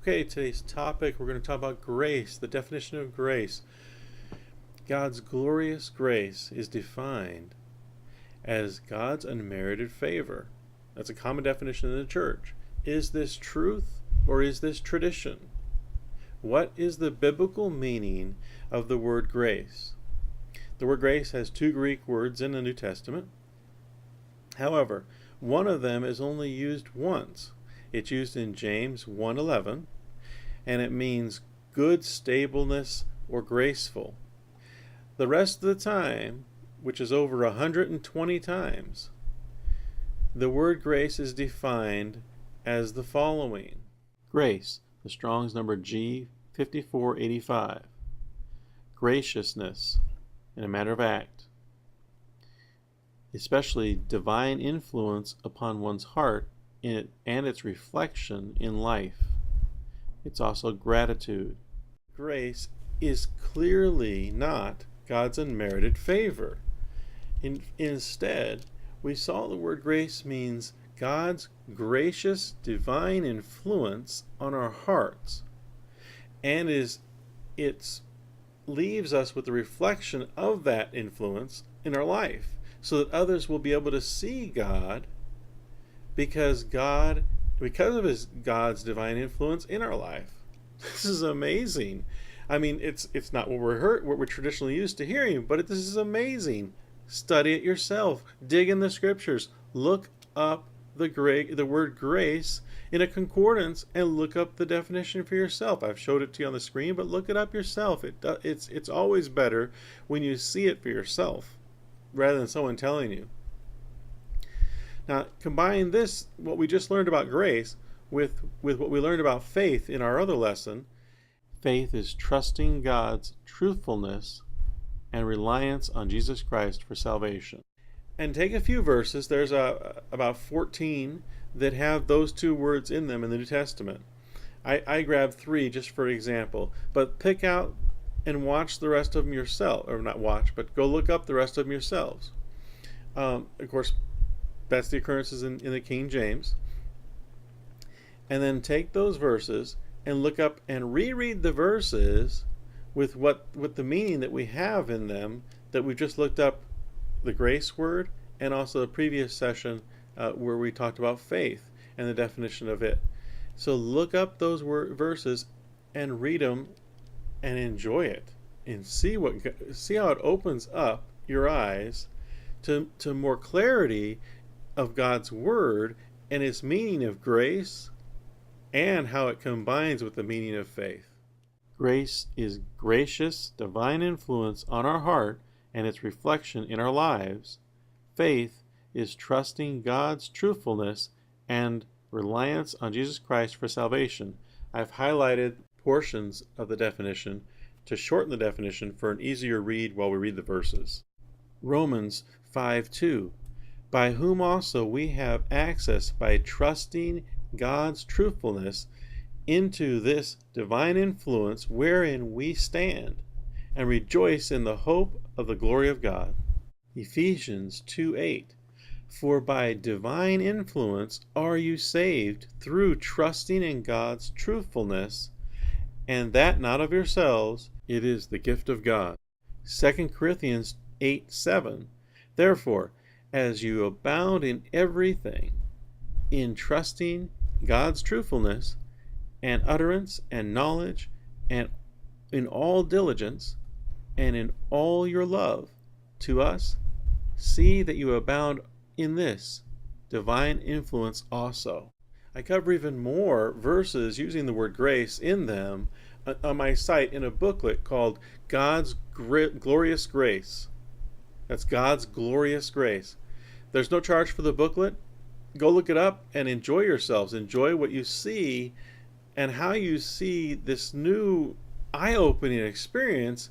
Okay, today's topic, we're going to talk about grace, the definition of grace. God's glorious grace is defined as God's unmerited favor. That's a common definition in the church. Is this truth or is this tradition? What is the biblical meaning of the word grace? The word grace has two Greek words in the New Testament. However, one of them is only used once. It's used in James 1:11, and it means good stableness or graceful. The rest of the time, which is over 120 times, the word grace is defined as the following. Grace, the Strong's number G5485. Graciousness in a matter of act, especially divine influence upon one's heart and its reflection in life. It's also gratitude. Grace is clearly not God's unmerited favor. Instead, we saw the word grace means God's gracious divine influence on our hearts, and it leaves us with the reflection of that influence in our life, so that others will be able to see God because of God's divine influence in our life. This is amazing. I mean, it's not what we're traditionally used to hearing, but this is amazing. Study it yourself. Dig in the scriptures. Look up the word grace in a concordance and look up the definition for yourself. I've showed it to you on the screen, but look it up yourself. It's always better when you see it for yourself rather than someone telling you. Now, combine this, what we just learned about grace, with what we learned about faith in our other lesson. Faith is trusting God's truthfulness and reliance on Jesus Christ for salvation. And take a few verses. There's about 14 that have those two words in them in the New Testament. I grabbed 3 just for example, but pick out and watch the rest of them yourself, or not watch, but go look up the rest of them yourselves. Of course, that's the occurrences in the King James. And then take those verses and look up and reread the verses with the meaning that we have in them that we just looked up, the grace word, and also the previous session where we talked about faith and the definition of it. So look up those verses and read them and enjoy it, and see how it opens up your eyes to more clarity of God's word and its meaning of grace, and how it combines with the meaning of faith. Grace is gracious divine influence on our heart and its reflection in our lives. Faith is trusting God's truthfulness and reliance on Jesus Christ for salvation. I've highlighted portions of the definition to shorten the definition for an easier read while we read the verses. Romans 5:2. By whom also we have access by trusting God's truthfulness into this divine influence wherein we stand, and rejoice in the hope of the glory of God. Ephesians 2:8. For by divine influence are you saved through trusting in God's truthfulness, and that not of yourselves, it is the gift of God. 2 Corinthians 8:7. Therefore, as you abound in everything, in trusting God's truthfulness, and utterance, and knowledge, and in all diligence, and in all your love to us, see that you abound in this divine influence also. I cover even more verses using the word grace in them on my site in a booklet called God's Glorious Grace. That's God's Glorious Grace. There's no charge for the booklet. Go look it up and enjoy yourselves. Enjoy what you see and how you see this new eye-opening experience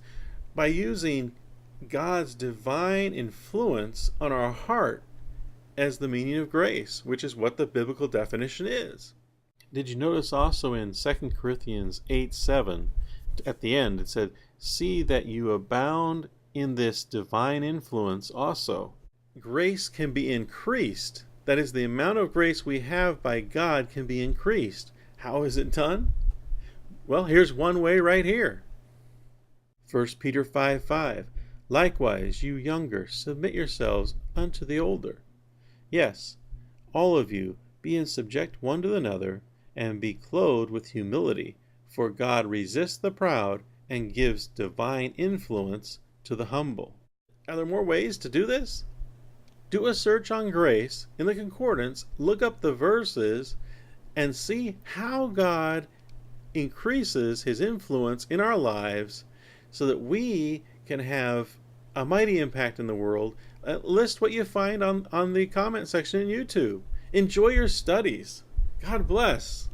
by using God's divine influence on our heart as the meaning of grace, which is what the biblical definition is. Did you notice also in 2 Corinthians 8:7, at the end it said, see that you abound in this divine influence also. Grace can be increased. That is, the amount of grace we have by God can be increased. How is it done? Well, here's one way right here. 1 Peter 5:5. Likewise, you younger, submit yourselves unto the older. Yes, all of you, be in subject one to another, and be clothed with humility, for God resists the proud and gives divine influence to the humble. Are there more ways to do this? Do a search on grace in the concordance, look up the verses, and see how God increases his influence in our lives so that we can have a mighty impact in the world. List what you find on the comment section in YouTube. Enjoy your studies. God bless.